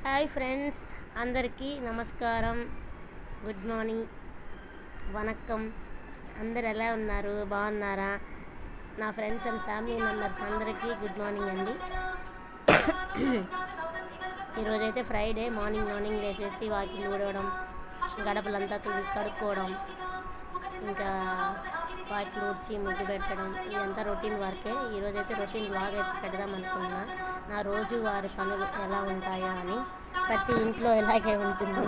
Hi friends, అందరికీ నమస్కారం. Good morning, vanakkam. అందరు ఎలా ఉన్నారు? బాగున్నారా? నా ఫ్రెండ్స్ అండ్ ఫ్యామిలీ మెంబర్స్ అందరికీ గుడ్ మార్నింగ్ అండి. ఈరోజైతే ఫ్రైడే. మార్నింగ్ లేసేసి వాకిలు ఊడవడం, గడపలంతా కడుక్కోవడం, ఇంకా వాకిలు ఊడ్చి ముగ్గు పెట్టడం, ఇదంతా రొటీన్ వర్కే. ఈరోజైతే రొటీన్ బ్లాగ్ అయితే పెడదాం అనుకున్నా. నా రోజువారి పనులు ఎలా ఉంటాయో అని. ప్రతి ఇంట్లో ఇలాగే ఉంటుంది,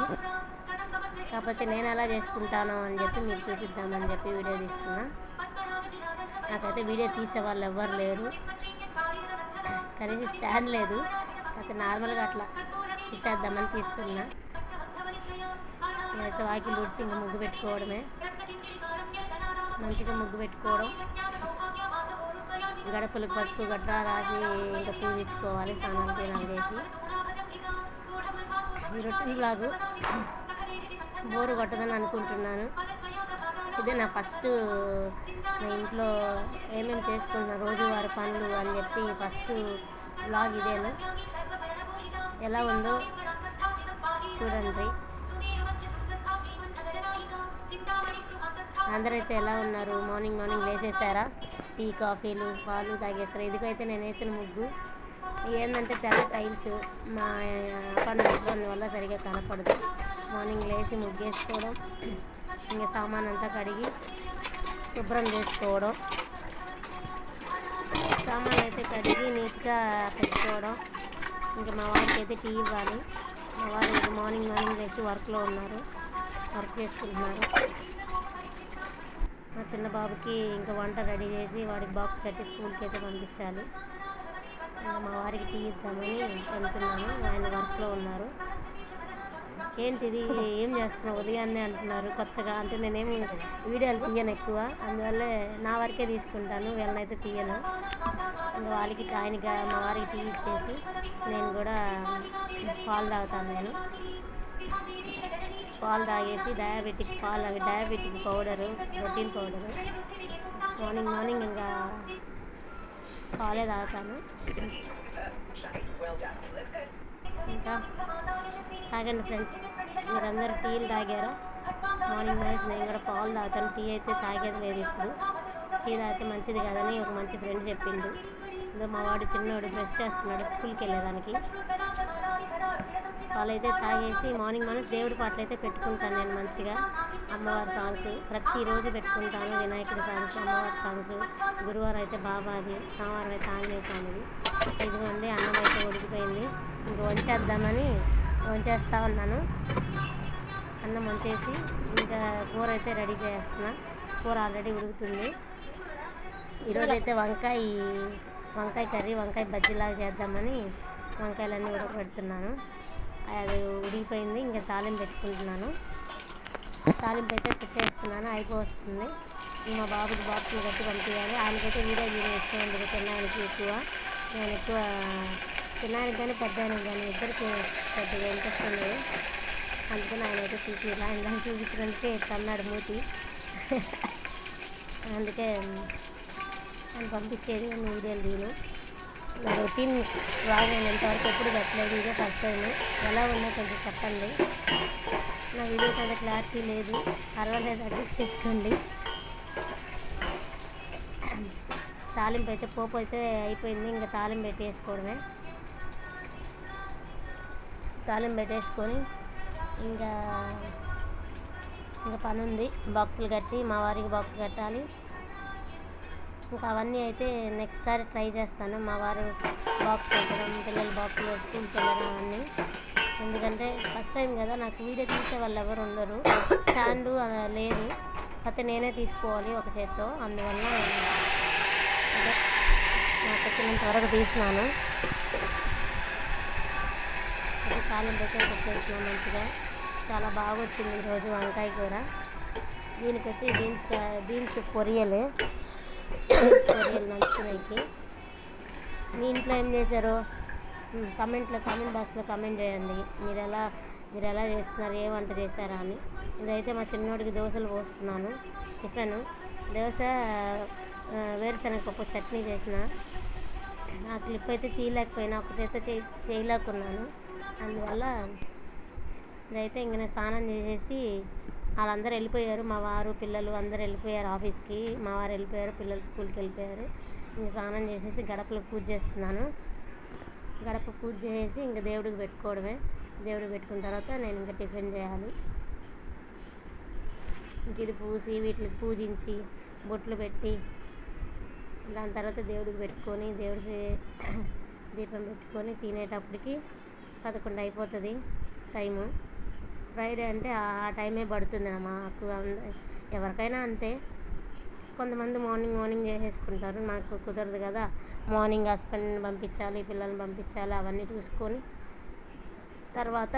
కాకపోతే నేను ఎలా చేసుకుంటానో అని చెప్పి మీకు చూపిద్దామని చెప్పి వీడియో తీస్తున్నా. నాకైతే వీడియో తీసే వాళ్ళు ఎవ్వరు లేరు, కనీసం స్టాండ్ లేదు. కాకపోతే నార్మల్గా అట్లా తీసేద్దామని తీస్తున్నా. నేనైతే వాకిలు ఊడ్చి ఇంకా ముగ్గు పెట్టుకోవడమే. మంచిగా ముగ్గు పెట్టుకోవడం, గడపలకు పసుపు గట్రా రాసి ఇంకా పూజించుకోవాలి, స్నానాలు చేసి. ఈ రొటీన్ బ్లాగు బోరు కొట్టదని అనుకుంటున్నాను. ఇదే నా ఫస్ట్ నా ఇంట్లో ఏమేమి చేసుకున్న రోజువారి పనులు అని చెప్పి ఫస్ట్ బ్లాగ్ ఇదేను. ఎలా ఉందో చూడండి. అందరైతే ఎలా ఉన్నారు? మార్నింగ్ లేసేసారా? టీ, కాఫీలు, పాలు తాగేస్తారు. ఇదిగైతే నేను వేసిన ముగ్గు ఏంటంటే తెల్ల టైల్స్ మా అపార్ట్మెంట్లో వల్ల సరిగా కనపడదు. మార్నింగ్ లేచి ముగ్గు వేసుకోవడం, ఇంకా సామాన్ అంతా కడిగి శుభ్రం చేసుకోవడం, సామాన్ అయితే కడిగి నీట్గా పెట్టుకోవడం. ఇంకా మా వారికి అయితే టీ ఇవ్వాలి. మా వారు మార్నింగ్ లేచి వర్క్లో ఉన్నారు, వర్క్ చేసుకుంటున్నారు. మా చిన్న బాబుకి ఇంకా వంట రెడీ చేసి వాడికి బాక్స్ కట్టి స్కూల్కి అయితే పంపించాలి. ఇంకా మా వారికి టీ ఇద్దామని వెళ్తున్నాను. ఆయన వర్క్లో ఉన్నారు. ఏంటిది ఏం చేస్తున్నావు ఉదయాన్నే అంటున్నారు కొత్తగా. అంటే నేనేమి వీడియోలు తీయను ఎక్కువ, అందువల్లే నా వరకే తీసుకుంటాను, వీళ్ళనైతే తీయను. ఇంకా వాళ్ళకి ఆయనకి మా వారికి టీ ఇచ్చేసి నేను కూడా పాలు తాగుతాను. నేను పాలు తాగేసి diabetic powder, protein powder morning ఇంకా పాలే తాగుతాను. ఇంకా తాగండి ఫ్రెండ్స్, మీరందరూ టీలు తాగారా? మార్నింగ్ నేను కూడా పాలు తాగుతాను. టీ అయితే తాగేది లేదు ఇప్పుడు. టీ తాగితే మంచిది కాదని ఒక మంచి ఫ్రెండ్ చెప్పిండు. ఇంకా మా వాడు చిన్నవాడు బ్రష్ చేస్తున్నాడు స్కూల్కి వెళ్ళేదానికి. వాళ్ళైతే తాగేసి మార్నింగ్ దేవుడి పాటలు అయితే పెట్టుకుంటాను నేను. మంచిగా అమ్మవారి సాంగ్స్ ప్రతిరోజు పెట్టుకుంటాను. వినాయకుడి సాంగ్స్, అమ్మవారి సాంగ్స్. గురువారం అయితే బాబాది, సోమవారం అయితే ఆంజనేయ స్వామిది. ఇదిగోండి అన్నం అయితే ఉడికిపోయింది. ఇంక వంచేస్తా ఉన్నాను. అన్నం వంచేసి ఇంకా కూర అయితే రెడీ చేస్తున్నా. కూర ఆల్రెడీ ఉడుకుతుంది. ఈరోజైతే వంకాయ కర్రీ, వంకాయ బజ్జీలాగా చేద్దామని వంకాయలన్నీ ఉడకబెడుతున్నాను. అది ఉడికిపోయింది. ఇంకా తాలింపు పెట్టుకుంటున్నాను. తాలింపు అయితే పెట్టేస్తున్నాను, అయిపోతుంది. మా బాబుకి బాక్సులు కట్టి పంపించాలి. ఆయనకైతే వీడియో ఇష్టం ఉండదు. చిన్నాయనకి ఎక్కువ, నేను ఎక్కువ చిన్నాయనకి కానీ పెద్దాయనకి కానీ ఇద్దరికి పెద్దగా ఇంట్రెస్ట్ ఉండదు. అందుకని ఆయన అయితే చూపించాలి. ఆయన దాన్ని చూపించడానికే అన్నాడు మూతి. అందుకే ఆయన పంపించేది నేను వీడియోలు తీను. నా రొటీన్ బ్లాగ్ నేను ఎంతవరకు ఎప్పుడు పెట్టలేదు, ఇదే ఫస్ట్ టైం. ఎలా ఉందో కొంచెం చెప్పండి. నా వీడియోస్ అయితే క్లారిటీ లేదు, పర్వాలేదు, అడ్జస్ట్ చేసుకోండి. తాలింపు అయితే పోపు అయితే అయిపోయింది. ఇంకా తాలింపు పెట్టేసుకోవడమే. తాలింపు పెట్టేసుకొని ఇంకా పని ఉంది. బాక్సులు కట్టి మా వారికి బాక్స్ కట్టాలి. ఇంకా అవన్నీ అయితే నెక్స్ట్ సారి ట్రై చేస్తాను. మా వారు బాక్స్ పెట్టడం, పిల్లల బాక్స్లో స్కూల్కి వెళ్ళడం అన్నీ. ఎందుకంటే ఫస్ట్ టైం కదా, నాకు వీడియో తీసే వాళ్ళు ఎవరు ఉండరు, స్టాండు లేదు. కాకపోతే నేనే తీసుకోవాలి ఒక చేత్తో. అందువల్ల అదే నాకు వచ్చినంత వరకు తీసినాను. అయితే తాలింపు అయితే పెట్టేసినాను మంచిగా. చాలా బాగా వచ్చింది ఈరోజు వంకాయ కూర. దీనికి వచ్చి బీన్స్ పొరియలు నంచుకునేకి. మీ ఇంట్లో ఏం చేశారు? కామెంట్ బాక్స్లో కామెంట్ చేయండి. మీరు ఎలా చేస్తున్నారు, ఏ వంట చేశారా అని. ఇదైతే మా చిన్నోడికి దోశలు పోస్తున్నాను. టిఫిన్ దోశ, వేరుశనగపప్పు చట్నీ చేసిన. ఆ క్లిప్ అయితే తీయలేకపోయినా, ఒక చేత చేయలేకున్నాను. అందువల్ల ఇదైతే ఇంక నేను స్నానం చేసేసి వాళ్ళందరూ వెళ్ళిపోయారు, మా వారు పిల్లలు అందరూ వెళ్ళిపోయారు ఆఫీస్కి, మా వారు వెళ్ళిపోయారు, పిల్లలు స్కూల్కి వెళ్ళిపోయారు. ఇంక స్నానం చేసేసి గడపలో పూజ చేస్తున్నాను. గడప పూజ చేసి ఇంక దేవుడికి పెట్టుకోవడమే. దేవుడికి పెట్టుకున్న తర్వాత నేను ఇంకా టిఫిన్ చేయాలి. ఇంక ఇది పూసి వీటికి పూజించి బొట్లు పెట్టి దాని తర్వాత దేవుడికి పెట్టుకొని దేవుడికి దీపం పెట్టుకొని తినేటప్పటికి 11 అయిపోతుంది టైము. ఫ్రైడే అంటే ఆ టైమే పడుతుంది మాకు, ఎవరికైనా అంతే. కొంతమంది మార్నింగ్ చేసేసుకుంటారు, నాకు కుదరదు కదా. మార్నింగ్ హస్బెండ్ని పంపించాలి, పిల్లల్ని పంపించాలి, అవన్నీ చూసుకొని తర్వాత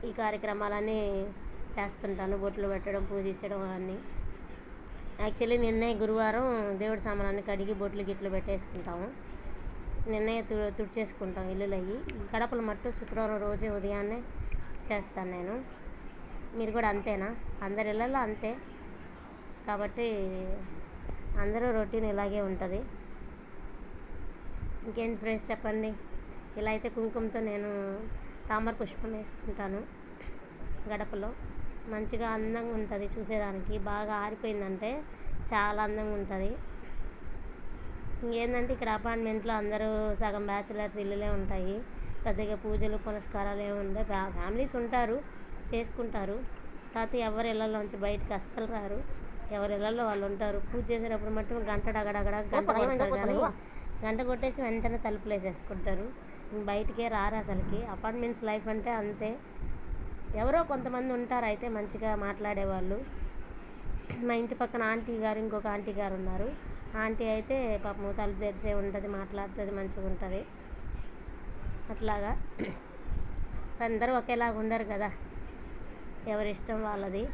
ఈ కార్యక్రమాలన్నీ చేస్తుంటాను. బొట్లు పెట్టడం, పూజించడం అవన్నీ. యాక్చువల్లీ నిన్నే గురువారం దేవుడి సామాన్లన్నీ కడిగి బొట్లు గిట్లు పెట్టేసుకుంటాము. నిన్నే తుడిచేసుకుంటాం ఇల్లులయ్యి. గడపలు మట్టు శుక్రవారం రోజే ఉదయాన్నే చేస్తాను నేను. మీరు కూడా అంతేనా? అందరి ఇళ్ళల్లో అంతే కాబట్టి అందరూ రొటీన్ ఇలాగే ఉంటుంది. ఇంకేంటి ఫ్రెండ్స్ చెప్పండి. ఇలా అయితే కుంకుమతో నేను తామర పుష్పం వేసుకుంటాను గడపలో. మంచిగా అందంగా ఉంటుంది చూసేదానికి. బాగా ఆరిపోయిందంటే చాలా అందంగా ఉంటుంది. ఇంకేంటంటే ఇక్కడ అపార్ట్మెంట్లో అందరూ సగం బ్యాచులర్స్ ఇల్లులే ఉంటాయి. పెద్దగా పూజలు పునస్కారాలు ఏమి ఉండవు. ఫ్యామిలీస్ ఉంటారు, చేసుకుంటారు. కాకపోతే ఎవరి ఇళ్ళల్లోంచి బయటకు అస్సలు రారు. ఎవరి ఇళ్ళల్లో వాళ్ళు ఉంటారు. పూజ చేసేటప్పుడు మట్టు గంట డగడగడ గంట కొడతారు కానీ గంట కొట్టేసి వెంటనే తలుపులు వేసేసుకుంటారు. బయటికే రారు అసలుకి. అపార్ట్మెంట్స్ లైఫ్ అంటే అంతే. ఎవరో కొంతమంది ఉంటారు అయితే మంచిగా మాట్లాడేవాళ్ళు. మా ఇంటి పక్కన ఆంటీ గారు, ఇంకొక ఆంటీ గారు ఉన్నారు. ఆంటీ అయితే పాపం తలుపు తెరిసే ఉంటుంది, మాట్లాడుతుంది, మంచిగా ఉంటుంది. అట్లాగా అందరూ ఒకేలాగా ఉండరు కదా, ఎవరి ఇష్టం వాళ్ళది.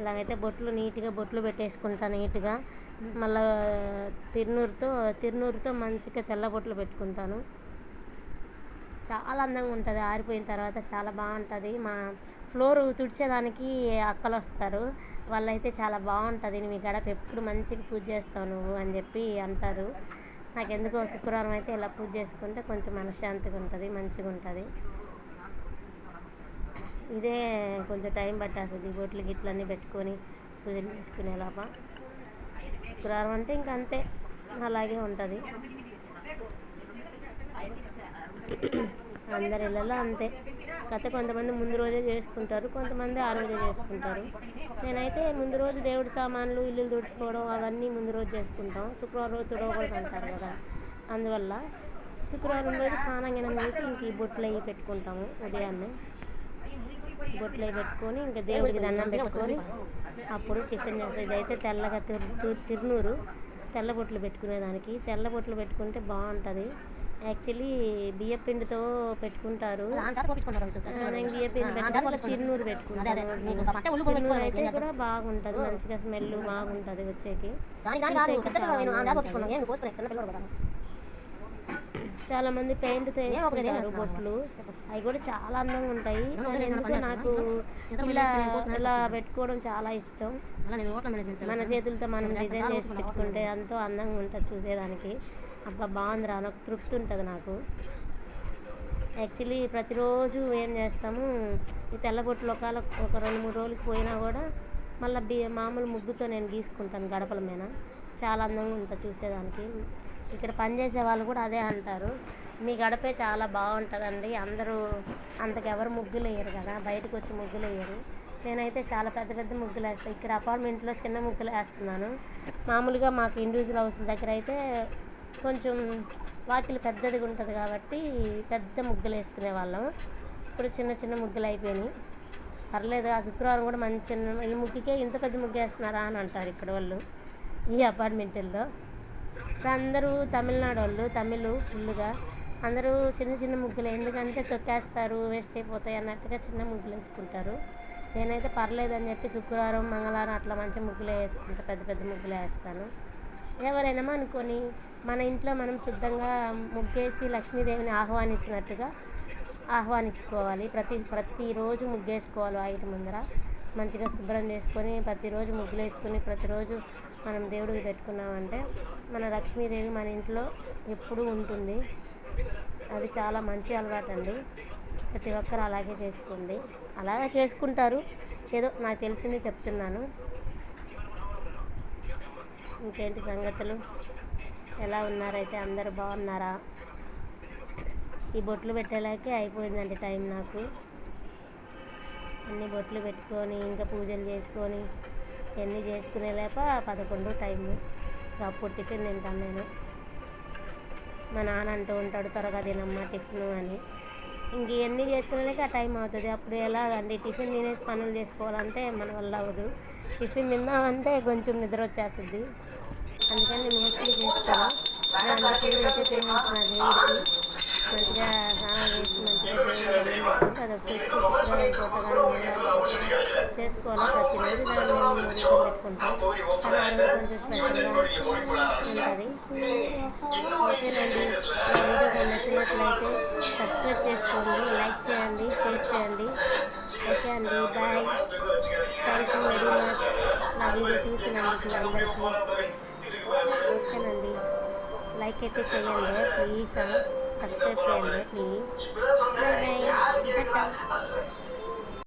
ఇలాగైతే నీట్గా బొట్లు పెట్టేసుకుంటాను నీట్గా. మళ్ళీ తిరునూరుతో మంచిగా తెల్ల బొట్లు పెట్టుకుంటాను. చాలా అందంగా ఉంటుంది. ఆరిపోయిన తర్వాత చాలా బాగుంటుంది. మా ఫ్లోర్ తుడిచేదానికి అక్కలు వస్తారు. వాళ్ళైతే చాలా బాగుంటుంది, మీ గడప ఎప్పుడు మంచిగా పూజ చేస్తావు నువ్వు అని చెప్పి అంటారు. నాకెందుకో శుక్రవారం అయితే ఇలా పూజ చేసుకుంటే కొంచెం మనశ్శాంతిగా ఉంటుంది, మంచిగా ఉంటుంది. ఇదే కొంచెం టైం పట్టేస్తుంది బొట్లు గిట్లన్నీ పెట్టుకొని పూజలు చేసుకునే లోప. శుక్రవారం అంటే ఇంక అంతే, అలాగే ఉంటుంది. అందరి ఇళ్ళలో అంతే. కాకపోతే కొంతమంది ముందు రోజే చేసుకుంటారు, కొంతమంది ఆ రోజే చేసుకుంటారు. నేనైతే ముందు రోజు దేవుడి సామాన్లు ఇల్లు తుడుచుకోవడం అవన్నీ ముందు రోజు చేసుకుంటాం. శుక్రవారం రోజు తుడవకూడదు అంటారు కదా, అందువల్ల శుక్రవారం రోజు స్నానం చేసి ఇంక ఈ బొట్లు అవి పెట్టుకుంటాము. ఉదయాన్నే బొట్లు అవి పెట్టుకొని ఇంకా దేవుడికి దండం పెట్టుకొని అప్పుడు టిఫిన్ చేస్తాం. ఇదైతే తెల్లగా తిరునూరు తెల్ల బొట్లు పెట్టుకునేదానికి. తెల్ల బొట్లు పెట్టుకుంటే బాగుంటుంది. యాక్చువల్లీ బియ్యపిండితో పెట్టుకుంటారు. నేను బియ్యపిండి పెట్టుకుంటే తిరునూరు పెట్టుకుంటాను. తిరునూరు అయితే కూడా బాగుంటుంది, మంచిగా స్మెల్ బాగుంటుంది వచ్చేకి. చాలా మంది పెయింట్తో వేసుకుంటారు బొట్లు, అవి కూడా చాలా అందంగా ఉంటాయి. ఎందుకు నాకు ఇలా పెట్టుకోవడం చాలా ఇష్టం. మన చేతులతో మనం డిజైన్ చేసి పెట్టుకుంటే ఎంతో అందంగా ఉంటుంది చూసేదానికి. అబ్బా బాగుందిరా నాకు తృప్తి ఉంటుంది నాకు. యాక్చువల్లీ ప్రతిరోజు ఏం చేస్తాము, ఈ తెల్లబొట్లు ఒక 2-3 రోజులకి పోయినా కూడా మళ్ళీ మామూలు ముగ్గుతో నేను గీసుకుంటాను గడపల మీద. చాలా అందంగా ఉంటుంది చూసేదానికి. ఇక్కడ పనిచేసే వాళ్ళు కూడా అదే అంటారు, మీ గడపే చాలా బాగుంటుందండి. అందరూ అంతకెవరు ముగ్గులు వేయరు కదా, బయటకు వచ్చి ముగ్గులు వేయరు. నేనైతే చాలా పెద్ద పెద్ద ముగ్గులు వేస్తాను. ఇక్కడ అపార్ట్మెంట్లో చిన్న ముగ్గులు వేస్తున్నాను. మామూలుగా మాకు ఇండివిజువల్ హౌస్ దగ్గర అయితే కొంచెం వాకిలి పెద్దదిగా ఉంటుంది కాబట్టి పెద్ద ముగ్గులు వేసుకునే వాళ్ళం. ఇప్పుడు చిన్న చిన్న ముగ్గులు అయిపోయినాయి. పర్లేదు, ఆ శుక్రవారం కూడా మంచి చిన్న ఈ ముగ్గుకే ఇంత పెద్ద ముగ్గు వేస్తున్నారా అని అంటారు ఇక్కడ వాళ్ళు ఈ అపార్ట్మెంట్లో. ఇప్పుడు అందరూ తమిళనాడు వాళ్ళు, తమిళ్ ఫుల్గా అందరూ చిన్న చిన్న ముగ్గులు, ఎందుకంటే తొక్కేస్తారు వేస్ట్ అయిపోతాయి అన్నట్టుగా చిన్న ముగ్గులు వేసుకుంటారు. నేనైతే పర్లేదు అని చెప్పి శుక్రవారం మంగళవారం అట్లా మంచి ముగ్గులే వేసుకుంటా, పెద్ద పెద్ద ముగ్గులే వేస్తాను. ఎవరైనా అనుకొని మన ఇంట్లో మనం శుద్ధంగా ముగ్గేసి లక్ష్మీదేవిని ఆహ్వానించినట్టుగా ఆహ్వానించుకోవాలి. ప్రతిరోజు ముగ్గేసుకోవాలి. వాటి ముందర మంచిగా శుభ్రం చేసుకొని ప్రతిరోజు ముగ్గులు వేసుకొని ప్రతిరోజు మనం దేవుడికి పెట్టుకున్నామంటే మన లక్ష్మీదేవి మన ఇంట్లో ఎప్పుడూ ఉంటుంది. అది చాలా మంచి అలవాటు అండి. ప్రతి ఒక్కరు అలాగే చేసుకోండి. అలాగే చేసుకుంటారు, ఏదో నాకు తెలిసింది చెప్తున్నాను. ఇంకేంటి సంగతులు, ఎలా ఉన్నారైతే అందరూ బాగున్నారా? ఈ బొట్లు పెట్టేలాకే అయిపోయిందండి టైం నాకు. అన్ని బొట్లు పెట్టుకొని ఇంకా పూజలు చేసుకొని ఇవన్నీ చేసుకునేలేప 11 టైము. అప్పుడు టిఫిన్ తింటాను నేను. మా నాన్న అంటూ ఉంటాడు త్వరగా తినమ్మా టిఫిన్ అని. ఇంక ఇవన్నీ చేసుకునేలాక ఆ టైం అవుతుంది. అప్పుడు ఎలాగండి టిఫిన్ తినేసి పనులు చేసుకోవాలంటే మన వల్ల అవ్వదు. టిఫిన్ తిందామంటే కొంచెం నిద్ర వచ్చేస్తుంది. అందుకని నేను మోస్ట్లీ చేస్తాను. అందుకని అయితే తినేసిన దేవుడికి మంచిగా స్నానం చేసి మంచిగా దేవుడికి దండం పెట్టుకుంటే అది ఒక్క శుక్రవారం పూట కానీ మంగళవారం పూట చేసుకోవాలి. ప్రతిరోజు దాన్ని మేము నైవేద్యం పెట్టుకుంటాం. కానీ ఆ రోజు కొంచెం స్పెషల్గా ఉంటుంది. ఓకేనండి, నా వీడియో కానీ నచ్చినట్లయితే సబ్స్క్రైబ్ చేసుకోండి, లైక్ చేయండి, షేర్ చేయండి. ఓకే అండి, bye. Thank you very much నా వీడియో చూసినందుకు అందరికీ. ఓకేనండి, లైక్ అయితే చేయండి ప్లీజ్, సబ్స్క్రైబ్ చేయండి ప్లీజ్. Bye bye, Tata.